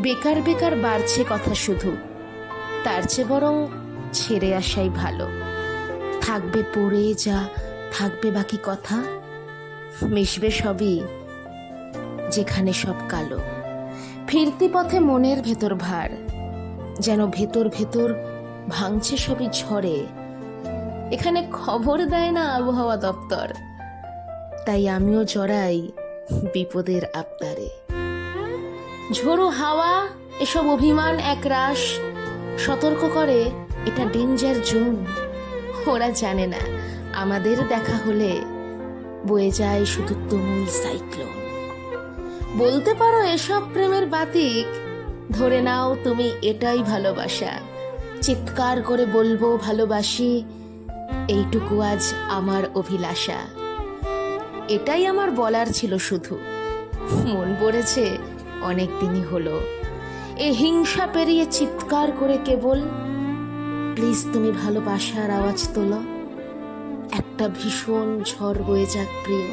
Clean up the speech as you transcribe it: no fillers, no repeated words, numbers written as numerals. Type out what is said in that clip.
বেকার বেকার বাড়ছে কথা শুধু, তার চেয়ে বরং ছেড়ে আসাই ভালো। থাকবে পড়ে যা থাকবে বাকি কথা, মিশবে সবই যেখানে সব কালো। ফিরতি পথে মনের ভেতর ভার, যেন ভেতর ভেতর ভাঙছে সবই ঝড়ে। এখানে খবর দেয় না আবহাওয়া দপ্তর, তাই আমিও জড়াই বিপদের আবদারে। ঝোড়ো হাওয়া এসব অভিমান একরাশ সতর্ক করে, এটা ডেঞ্জার জোন। ওরা জানে না আমাদের দেখা হলে বয়ে যায় শুধু তুমুল সাইক্লোন। বলতে পারো এসব প্রেমের বাতিক, ধরে নাও তুমি এটাই ভালোবাসা। চিৎকার করে বলবো ভালোবাসি, এইটুকু আজ আমার অভিলাষা। এটাই আমার বলার ছিল শুধু, মন পড়েছে অনেক দিনই হলো। এ হিংসা পেরিয়ে চিৎকার করে কেবল, প্লিজ তুমি ভালোবাসার আওয়াজ তোলো। একটা ভীষণ ঝড় বয়ে যাক প্রিয়।